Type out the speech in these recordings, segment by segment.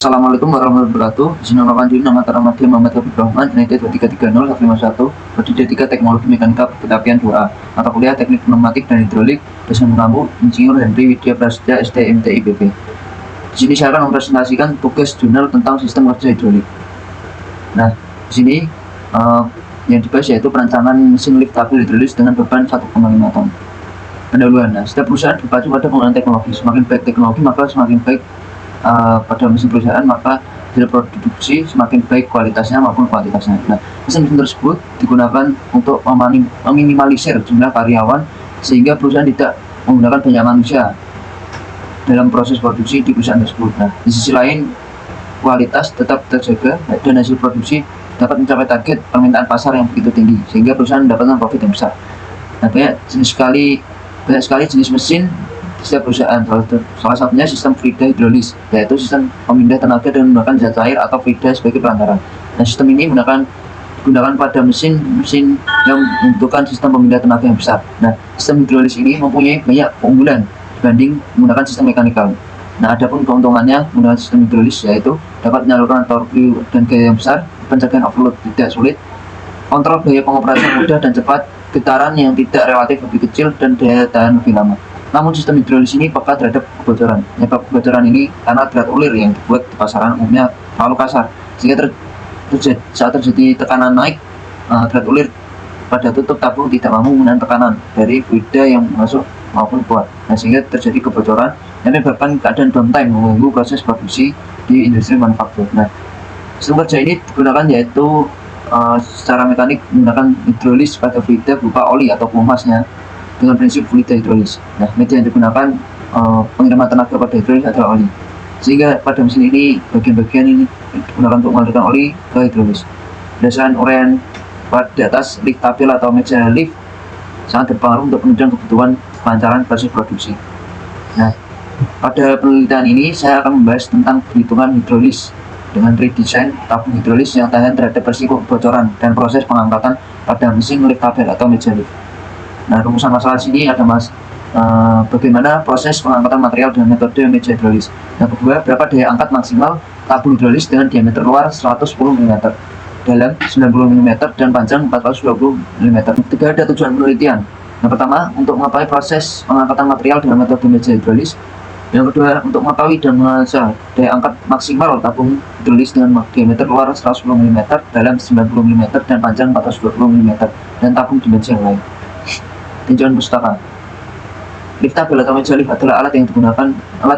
Assalamualaikum warahmatullahi wabarakatuh. Bismillahirrahmanirrahim. Nama terhormat Muhammad Habib Rahman, NIT 2330151, Prodi D3 Teknologi Mekanika Perkeretaapian 2A, mata kuliah Teknik Pneumatik dan Hidrolik, dosen mengampu Insinyur Henry Widya Prasetya STMT IPB. Di sini saya akan mempresentasikan tugas jurnal tentang sistem kerja hidrolik. Nah, di sini yang dibahas yaitu perancangan mesin lift tabel hidrolis dengan beban 1,5 ton. Pendahuluan. Nah, setiap perusahaan berpacu pada penggunaan teknologi. Semakin baik teknologi, maka semakin baik pada mesin perusahaan, maka hasil produksi semakin baik kualitasnya maupun kuantitasnya. Nah, mesin tersebut digunakan untuk meminimalisir jumlah karyawan sehingga perusahaan tidak menggunakan banyak manusia dalam proses produksi di perusahaan tersebut. Nah, di sisi lain kualitas tetap terjaga dan hasil produksi dapat mencapai target permintaan pasar yang begitu tinggi sehingga perusahaan mendapatkan profit yang besar. Nah, banyak sekali jenis mesin di setiap perusahaan. Salah satunya sistem Frida hidrolis, yaitu sistem pemindah tenaga dengan menggunakan zat cair atau Frida sebagai perantara. Nah, sistem ini digunakan pada mesin yang membutuhkan sistem pemindah tenaga yang besar. Nah, sistem hidrolis ini mempunyai banyak keunggulan dibanding menggunakan sistem mekanikal. Nah, adapun keuntungannya menggunakan sistem hidrolis yaitu dapat menyalurkan torque dan gaya yang besar, pencegahan overload tidak sulit, kontrol gaya pengoperasian mudah dan cepat, getaran yang tidak relatif lebih kecil, dan daya tahan lebih lama. Namun sistem hidrolis ini peka terhadap kebocoran. Penyebab kebocoran ini karena drat ulir yang dibuat di pasaran umumnya terlalu kasar, sehingga saat terjadi tekanan naik, drat ulir pada tutup tabung tidak mampu menahan tekanan dari fluida yang masuk maupun keluar. Nah, sehingga terjadi kebocoran yang menyebabkan keadaan downtime mengganggu proses produksi di industri manufaktur. Nah, sistem kerja ini digunakan yaitu secara mekanik menggunakan hidrolis pada fluida berupa oli atau pemasnya dengan prinsip fluida hidrolis. Nah, media yang digunakan pengiriman tenaga pada hidrolis adalah oli, sehingga pada mesin ini bagian-bagian ini digunakan untuk mengalirkan oli ke hidrolis. Berdasarkan uraian pada atas, lift tabel atau meja lift sangat berpengaruh untuk penunjang kebutuhan kelancaran proses produksi. Nah, pada penelitian ini saya akan membahas tentang perhitungan hidrolis dengan redesign tabung hidrolis yang tahan terhadap risiko kebocoran dan proses pengangkatan pada mesin lift tabel atau meja lift. Nah, rumusan masalah sini ada bagaimana proses pengangkatan material dengan metode meja hidrolis. Yang kedua, berapa daya angkat maksimal tabung hidrolis dengan diameter luar 110 mm, dalam 90 mm, dan panjang 420 mm. Ketiga, ada tujuan penelitian. Yang pertama, untuk mengetahui proses pengangkatan material dengan metode meja hidrolis. Yang kedua, untuk mengetahui dan mengasah daya angkat maksimal tabung hidrolis dengan diameter luar 110 mm, dalam 90 mm, dan panjang 420 mm, dan tabung dimensi yang lain. Tinjauan pustaka. Lift tabel atau meja lift adalah alat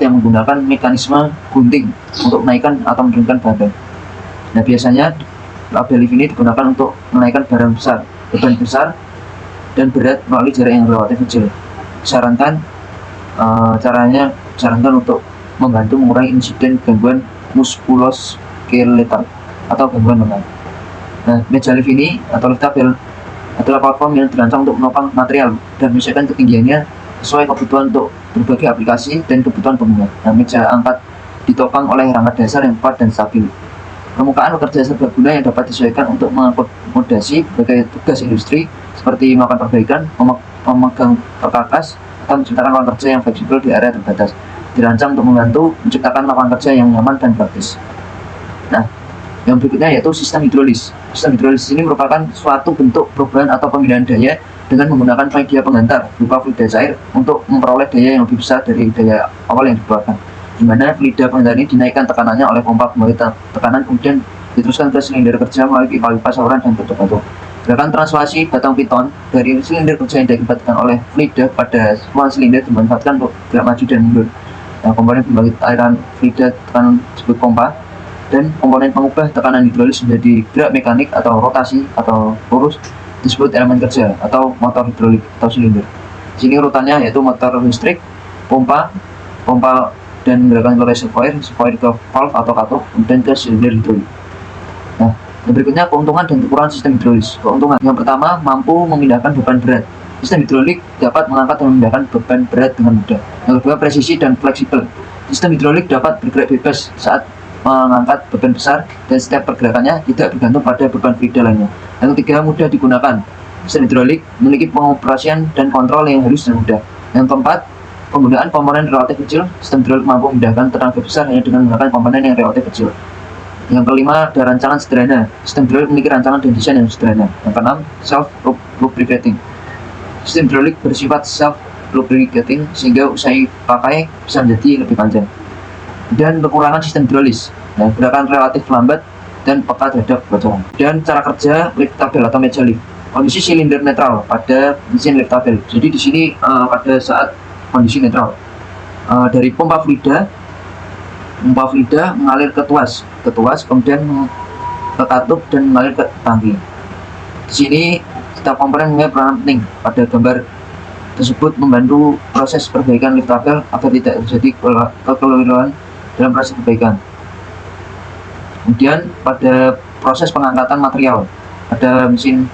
yang menggunakan mekanisme gunting untuk menaikkan atau menurunkan barang. Nah, biasanya tabel lift ini digunakan untuk menaikkan barang besar, beban besar, dan berat melalui jarak yang relatif kecil. Sarankan untuk membantu mengurangi insiden gangguan muskuloskeletal atau gangguan lengan. Nah, meja lift ini atau lift tabel adalah platform yang dirancang untuk menopang material dan menyesuaikan ketinggiannya sesuai kebutuhan untuk berbagai aplikasi dan kebutuhan pengguna. Nah, meja angkat ditopang oleh rangka dasar yang kuat dan stabil. Permukaan bekerja serbaguna yang dapat disesuaikan untuk mengakomodasi berbagai tugas industri seperti melakukan perbaikan, memegang perkakas, atau menciptakan lapangan kerja yang fleksibel di area terbatas. Dirancang untuk membantu menciptakan lapangan kerja yang nyaman dan praktis. Nah, yang berikutnya yaitu sistem hidrolis. Sistem hidrolis ini merupakan suatu bentuk perubahan atau pemindahan daya dengan menggunakan media penghantar berupa fluida cair untuk memperoleh daya yang lebih besar dari daya awal yang dikeluarkan, di mana fluida penghantar ini dinaikkan tekanannya oleh pompa pembalik tekanan, kemudian diteruskan ke silinder kerja melalui pipa saluran dan tutup-tutup. Gerakan translasi batang piton dari silinder kerja yang diakibatkan oleh fluida pada semua silinder dimanfaatkan untuk gerak maju dan mundur. Nah, komponen pembangkit aliran fluida tekanan disebut pompa, dan komponen pengubah tekanan hidrolis menjadi gerak mekanik atau rotasi atau lurus disebut elemen kerja atau motor hidrolik atau silinder. Di sini urutannya yaitu motor listrik, pompa, dan gerakan ke reservoir ke valve atau katup, kemudian ke silinder hidrolik. Nah, yang berikutnya keuntungan dan kekurangan sistem hidrolis. Keuntungan yang pertama, mampu memindahkan beban berat. Sistem hidrolik dapat mengangkat dan memindahkan beban berat dengan mudah. Yang kedua, presisi dan fleksibel. Sistem hidrolik dapat bergerak bebas saat mengangkat beban besar dan setiap pergerakannya tidak bergantung pada beban fluida lainnya. Yang ketiga, mudah digunakan. Sistem hidrolik memiliki pengoperasian dan kontrol yang halus dan mudah. Yang keempat, Penggunaan komponen relatif kecil, sistem hidrolik mampu memindahkan tenaga besar hanya dengan menggunakan komponen yang relatif kecil. Yang kelima, ada rancangan sederhana. Sistem hidrolik memiliki rancangan dan desain yang sederhana. Yang keenam, self-lubricating. Sistem hidrolik bersifat self-lubricating sehingga usai pakai bisa menjadi lebih panjang. Dan kekurangan sistem hidrolis, gerakan relatif lambat dan peka terhadap kebocoran. Dan cara kerja liftable atau meja lift. Kondisi silinder netral pada mesin liftable. Jadi di sini pada saat kondisi netral, dari pompa fluida mengalir ke tuas, kemudian ke katup dan mengalir ke tangki. Di sini setiap komponen mempunyai peran penting pada gambar tersebut, membantu proses perbaikan liftable agar tidak terjadi kekeliruan dalam proses perbaikan. Kemudian pada proses pengangkatan material pada mesin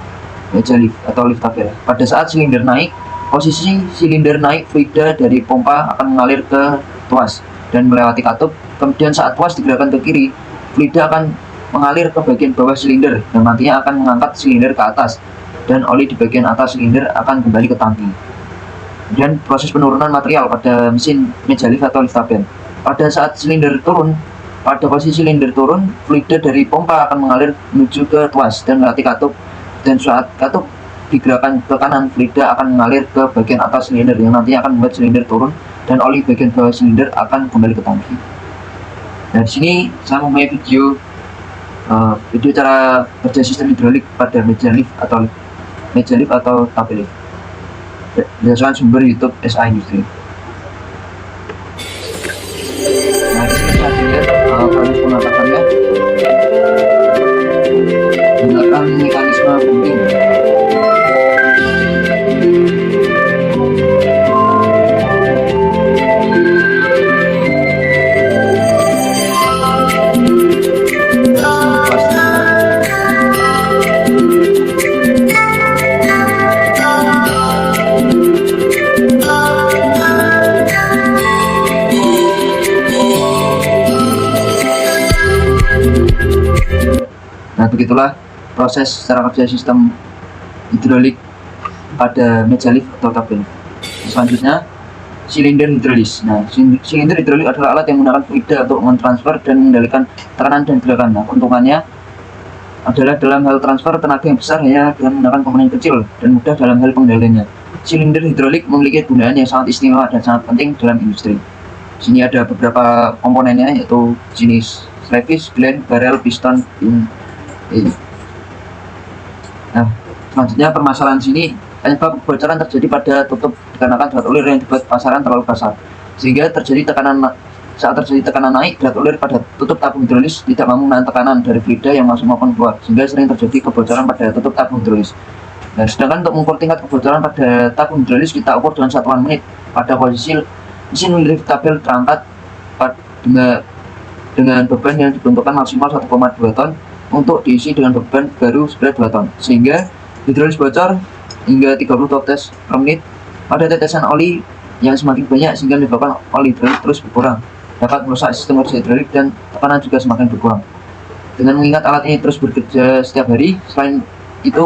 meja lift atau liftable, pada saat silinder naik, posisi silinder naik, fluida dari pompa akan mengalir ke tuas dan melewati katup. Kemudian saat tuas digerakkan ke kiri, fluida akan mengalir ke bagian bawah silinder dan nantinya akan mengangkat silinder ke atas, dan oli di bagian atas silinder akan kembali ke tangki. Dan proses penurunan material pada mesin meja lift atau liftable. Pada saat silinder turun, pada posisi silinder turun, fluida dari pompa akan mengalir menuju ke tuas dan melewati katup, dan saat katup digerakkan ke kanan, fluida akan mengalir ke bagian atas silinder yang nantinya akan membuat silinder turun dan oli bagian bawah silinder akan kembali ke tangki. Nah, di sini saya mempunyai video cara kerja sistem hidrolik pada meja lift atau tabel lift berdasarkan sumber YouTube SA Industri. Nah, di sini saya lihat proses pengangkatannya menggunakan mekanisme bunting. Nah, begitulah proses cara kerja sistem hidrolik pada meja lift atau tabel. Selanjutnya, silinder hidrolis. Nah, silinder hidrolik adalah alat yang menggunakan fluida untuk mentransfer dan mengendalikan tekanan dan gerakan. Nah, keuntungannya adalah dalam hal transfer tenaga yang besar hanya dengan menggunakan komponen kecil dan mudah dalam hal pengendaliannya. Silinder hidrolik memiliki kegunaan yang sangat istimewa dan sangat penting dalam industri. Sini ada beberapa komponennya, yaitu jenis sleeve, gland, barrel, piston, pin. Nah, selanjutnya permasalahan sini penyebab kebocoran terjadi pada tutup dikarenakan drat ulir yang dibuat pasaran terlalu basah, sehingga terjadi tekanan. Saat terjadi tekanan naik, drat ulir pada tutup tabung hidrolis tidak mampu menahan tekanan dari fluida yang masuk maupun keluar, sehingga sering terjadi kebocoran pada tutup tabung hidrolis. Nah, sedangkan untuk mengukur tingkat kebocoran pada tabung hidrolis kita ukur dengan satuan menit pada posisi mesin liftable terangkat dengan beban yang dibentukkan maksimal 1,2 ton untuk diisi dengan beban baru seberat 2 ton, sehingga hidrolis bocor hingga 30 tetes per menit. Pada tetesan oli yang semakin banyak sehingga menyebabkan oli hidrolik terus berkurang, dapat merusak sistem kerja hidrolik dan tekanan juga semakin berkurang. Dengan mengingat alat ini terus bekerja setiap hari, selain itu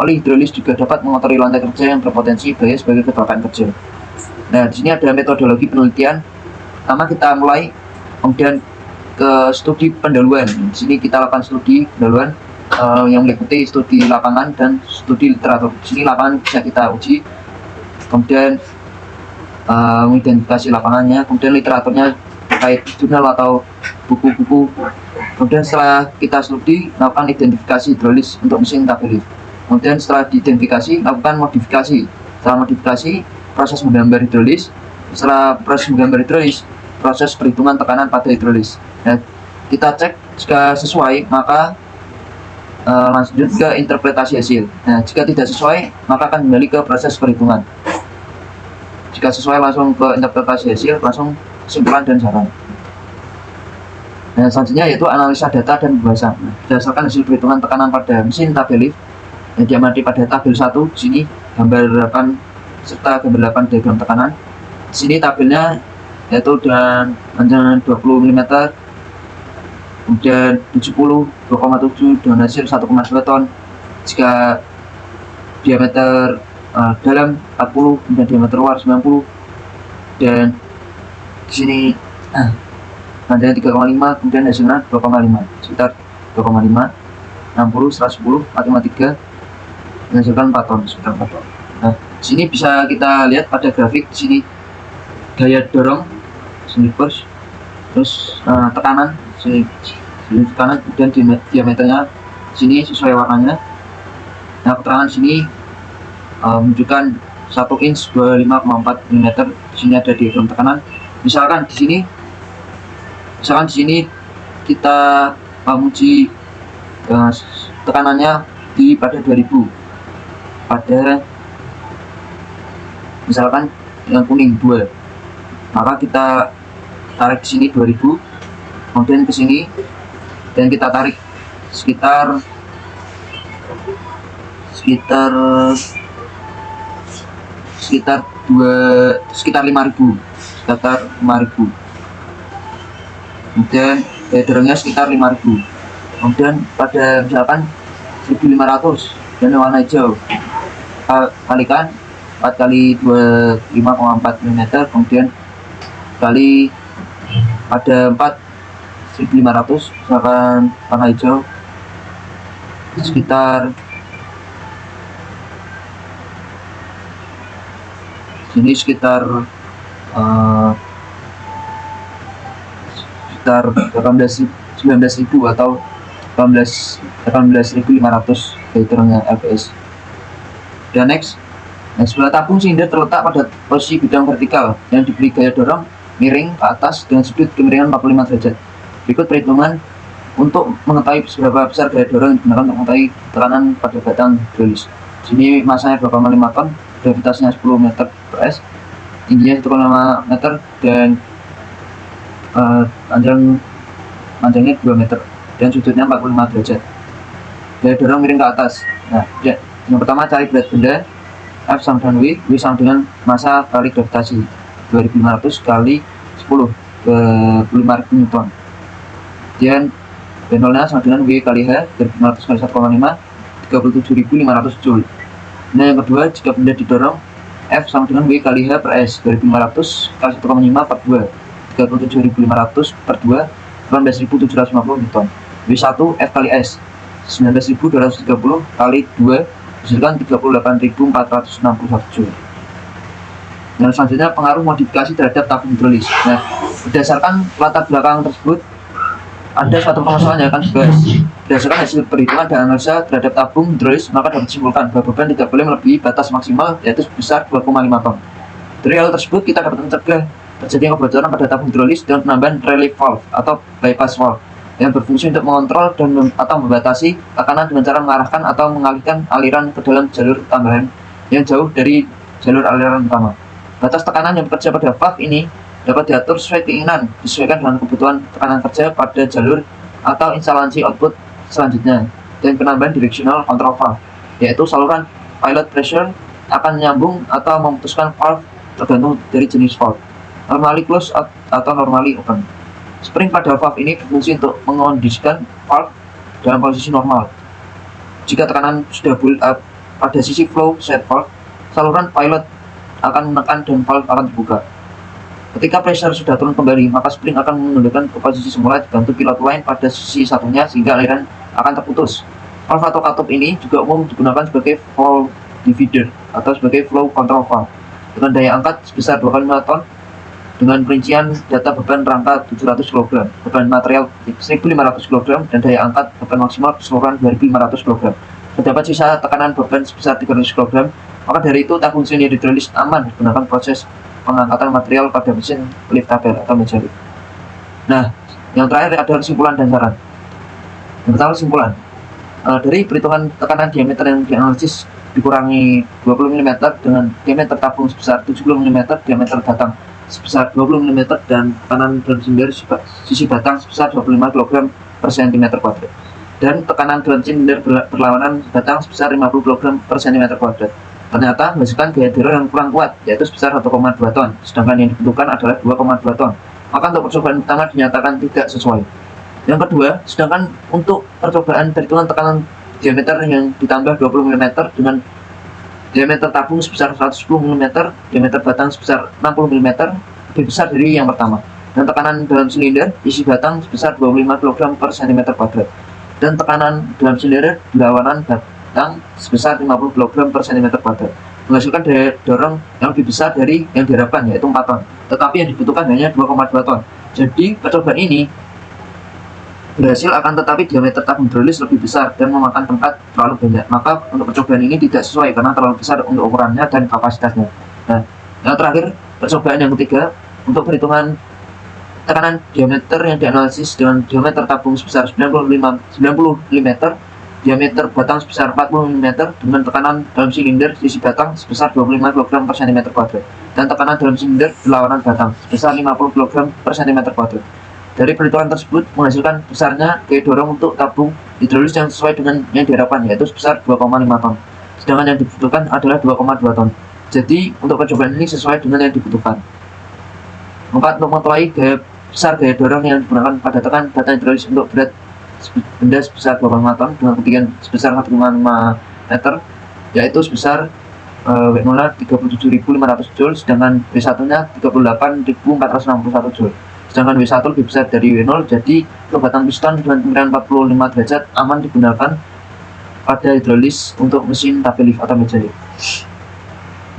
oli hidrolis juga dapat mengotori lantai kerja yang berpotensi bahaya sebagai kecelakaan kerja. Nah, di sini ada metodologi penelitian. Pertama kita mulai, kemudian ke studi pendahuluan. Di sini kita lakukan studi pendahuluan yang meliputi studi lapangan dan studi literatur. Di sini lapangan bisa kita uji, kemudian mengidentifikasi lapangannya, kemudian literaturnya terkait jurnal atau buku-buku. Kemudian setelah kita studi, lakukan identifikasi hidrolis untuk mesin tabel lift. Kemudian setelah diidentifikasi, lakukan modifikasi. Setelah modifikasi, proses menggambar hidrolis. Setelah proses menggambar hidrolis, proses perhitungan tekanan pada hidrolis. Nah, kita cek jika sesuai, maka lanjut ke interpretasi hasil. Nah, jika tidak sesuai, maka akan kembali ke proses perhitungan. Jika sesuai, langsung ke interpretasi hasil, langsung kesimpulan dan saran. Nah, selanjutnya yaitu analisa data dan pembahasan. Nah, berdasarkan hasil perhitungan tekanan pada mesin tabel lift yang diamati pada tabel 1, di sini gambar 8 serta gambar 8 diagram tekanan. Di sini tabelnya yaitu dengan panjang 20 mm, kemudian 2,7 dengan hasil 1,2 ton. Jika diameter dalam 40 dan diameter luar 90, dan di sini ada 3,5, kemudian hasilnya 2,5, sekitar 2,5, 60, 110, matematika menghasilkan 4 ton, sekitar 4 ton. Nah, di sini bisa kita lihat pada grafik di sini gaya dorong sini force, terus tekanan sini tekanan, dan diameternya di sini sesuai warnanya. Nah, keterangan di sini menunjukkan 1 inch 25,4 mm. Di sini ada diagram tekanan. Misalkan di sini kita menguji tekanannya pada 2000, pada misalkan yang kuning 2, maka kita tarik di sini 2000, kemudian ke sini dan kita tarik sekitar 5000, kemudian dorongnya sekitar 5000, kemudian pada misalkan 1500 dan warna hijau kalikan 4 kali 25,4 mm, kemudian kali pada 1500, misalkan warna hijau sekitar sini sekitar 19.000 atau 18.500 terangnya LPS. Dan next sebelah tabung silinder terletak pada posisi bidang vertikal yang diberi gaya dorong miring ke atas dengan sudut kemiringan 45 derajat. Berikut perhitungan untuk mengetahui seberapa besar gaya dorong yang digunakan untuk mengetahui tekanan pada batang hidrolis. Sini masanya 2,5 ton, gravitasnya 10 meter per S, tingginya 1,5 meter, dan panjangnya 2 meter, dan sudutnya 45 derajat. Gaya dorong miring ke atas. Nah, ya, yang pertama cari berat benda. F sama dengan W sama dengan massa kali gravitasi 2500 kali 10 ke 5000 Newton. Kemudian B0 nya sama dengan W kali H 2500 kali 1,5 37.500 Joule. Nah, yang kedua, jika benda didorong, F sama dengan W kali H per S 2500 kali 1,5 per 2 37.500 per 2 18.750 Newton. W1 F kali S 19.230 kali 2 hasilkan 38.461 Joule. Dan selanjutnya pengaruh modifikasi terhadap tabung hidrolis. Nah, berdasarkan latar belakang tersebut, ada suatu permasalahan yang akan dibahas. Berdasarkan hasil perhitungan dan analisa terhadap tabung hidrolis, maka dapat disimpulkan bahwa beban tidak boleh melebihi batas maksimal, yaitu sebesar 2,5 ton. Dari hal tersebut, kita dapat mencegah terjadinya kebocoran pada tabung hidrolis dengan penambahan relief valve atau bypass valve yang berfungsi untuk mengontrol dan atau membatasi tekanan dengan cara mengarahkan atau mengalihkan aliran ke dalam jalur tambahan yang jauh dari jalur aliran utama. Batas tekanan yang bekerja pada valve ini dapat diatur sesuai keinginan, disesuaikan dengan kebutuhan tekanan kerja pada jalur atau instalasi output selanjutnya. Dan penambahan directional control valve, yaitu saluran pilot pressure akan menyambung atau memutuskan valve tergantung dari jenis valve, normally closed atau normally open. Spring pada valve ini berfungsi untuk mengondisikan valve dalam posisi normal. Jika tekanan sudah build up pada sisi flow set valve, saluran pilot akan menekan dan valve akan terbuka. Ketika pressure sudah turun kembali, maka spring akan mengundurkan ke posisi semula dibantu pilot lain pada sisi satunya sehingga aliran akan terputus. Valve atau katup ini juga umum digunakan sebagai flow divider atau sebagai flow control valve dengan daya angkat sebesar 2,5 ton dengan perincian data beban rangka 700 kg, beban material 1.500 kg, dan daya angkat beban maksimal keseluruhan 2.500 kg. Terdapat sisa tekanan beban sebesar 300 kg, maka dari itu tabung silinder hidrolis aman menggunakan proses pengangkatan material pada mesin lift tabel atau meja lift. Nah, yang terakhir adalah kesimpulan dan saran. Yang pertama, kesimpulan. Dari perhitungan tekanan diameter yang dianalisis dikurangi 20 mm dengan diameter tabung sebesar 70 mm, diameter batang sebesar 20 mm, dan tekanan dalam silinder sisi batang sebesar 25 kg per cm², dan tekanan dalam silinder berlawanan batang sebesar 50 kg per cm². Ternyata menghasilkan gaya dorong yang kurang kuat, yaitu sebesar 1,2 ton, sedangkan yang dibutuhkan adalah 2,2 ton. Maka untuk percobaan pertama dinyatakan tidak sesuai. Yang kedua, sedangkan untuk percobaan perhitungan tekanan diameter yang ditambah 20 mm dengan diameter tabung sebesar 110 mm, diameter batang sebesar 60 mm, lebih besar dari yang pertama. Dan tekanan dalam silinder isi batang sebesar 25 kg per cm kuadrat. Dan tekanan dalam silinder berlawanan batang sebesar 50 kg per cm kuadrat. Menghasilkan daya dorong yang lebih besar dari yang diharapkan, yaitu 4 ton. Tetapi yang dibutuhkan hanya 2,2 ton. Jadi percobaan ini berhasil, akan tetapi diameter tabung hidrolis lebih besar dan memakan tempat terlalu banyak. Maka untuk percobaan ini tidak sesuai karena terlalu besar untuk ukurannya dan kapasitasnya. Nah, yang terakhir, percobaan yang ketiga, untuk perhitungan tekanan diameter yang dianalisis dengan diameter tabung sebesar 90 mm, diameter batang sebesar 40 mm, dengan tekanan dalam silinder isi batang sebesar 25 kg per cm kuadrat, dan tekanan dalam silinder berlawanan batang sebesar 50 kg per cm kuadrat. Dari perhitungan tersebut menghasilkan besarnya gaya dorong untuk tabung hidrolis yang sesuai dengan yang diharapkan, yaitu sebesar 2,5 ton. Sedangkan yang dibutuhkan adalah 2,2 ton. Jadi untuk percobaan ini sesuai dengan yang dibutuhkan. 4. Untuk mengetahui besar gaya dorong yang digunakan pada tekan batang hidrolis untuk berat benda sebesar 2,5 ton dengan ketinggian sebesar 1,5 meter, yaitu sebesar W0 37.500 Joule, sedangkan W1 nya 38.461 Joule. Sedangkan W1 lebih besar dari W0, jadi untuk batang piston dengan kemiringan 45 derajat aman digunakan pada hidrolis untuk mesin tabel lift atau meja lift.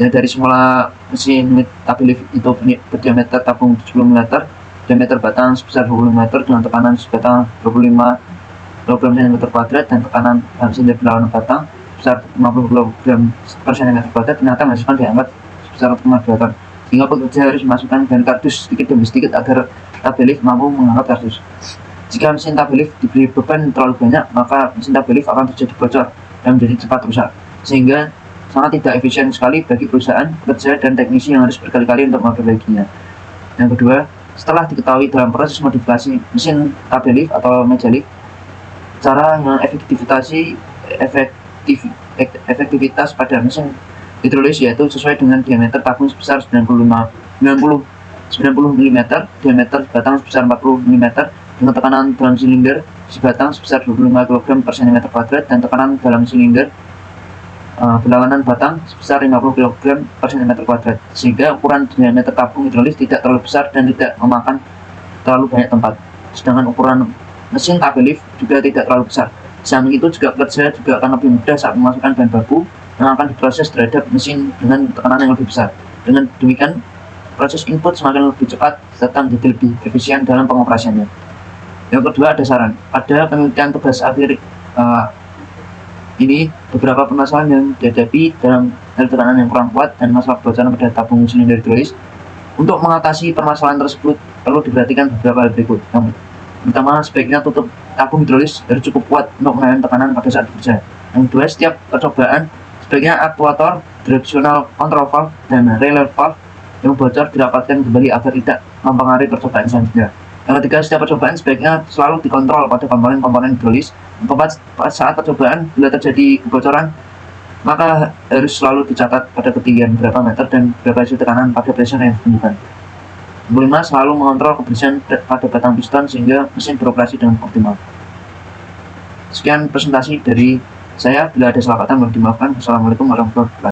Ya, dari semula mesin tabel lift itu berdiameter tabung 70 mm, diameter batang sebesar 20 meter dengan tekanan sebatang 25 kg cm kuadrat, dan tekanan dalam silinder berlawanan batang sebesar 50 kg per cm kuadrat, ternyata menghasilkan diameter sebesar 1,2 ton. Sehingga pekerja harus memasukkan bahan kardus sedikit demi sedikit agar tabel lift mampu mengangkat kardus. Jika mesin tabel lift diberi beban terlalu banyak, maka mesin tabel lift akan terjadi bocor dan menjadi cepat rusak, sehingga sangat tidak efisien sekali bagi perusahaan, pekerja, dan teknisi yang harus berkali-kali untuk memperbaikinya. Yang kedua, setelah diketahui dalam proses modifikasi mesin tabel lift atau meja lift, cara yang efektivitas pada mesin hidrolis yaitu sesuai dengan diameter tabung sebesar 90 mm, diameter batang sebesar 40 mm, dengan tekanan dalam silinder isi batang sebesar 25 kg per cm kuadrat, dan tekanan dalam silinder berlawanan batang sebesar 50 kg per cm kuadrat, sehingga ukuran diameter tabung hidrolis tidak terlalu besar dan tidak memakan terlalu banyak tempat. Sedangkan ukuran mesin tabel lift juga tidak terlalu besar. Samping itu juga pekerja juga akan lebih mudah saat memasukkan bahan baku yang akan diproses terhadap mesin dengan tekanan yang lebih besar. Dengan demikian, proses input semakin lebih cepat serta menjadi lebih efisien dalam pengoperasiannya. Yang kedua, ada saran. Pada penelitian tugas akhir ini, beberapa permasalahan yang dihadapi dalam tekanan yang kurang kuat dan masalah kebocoran pada tabung silinder hidrolis. Untuk mengatasi permasalahan tersebut perlu diperhatikan beberapa hal berikut. Yang pertama, sebaiknya tutup tabung hidrolis harus cukup kuat untuk menahan tekanan pada saat bekerja. Yang kedua, setiap percobaan sebaiknya aktuator, directional control valve, dan relay valve yang bocor dirapatkan kembali agar tidak mempengaruhi percobaan selanjutnya. Yang ketiga, setiap percobaan sebaiknya selalu dikontrol pada komponen-komponen hidrolis. Keempat, saat percobaan bila terjadi kebocoran, maka harus selalu dicatat pada ketinggian berapa meter dan berapa isi tekanan pada pressure yang ditemukan. Kelima, selalu mengontrol kebersihan pada batang piston sehingga mesin beroperasi dengan optimal. Sekian presentasi dari saya, bila ada salah kata mohon dimaafkan. Wassalamualaikum warahmatullahi wabarakatuh.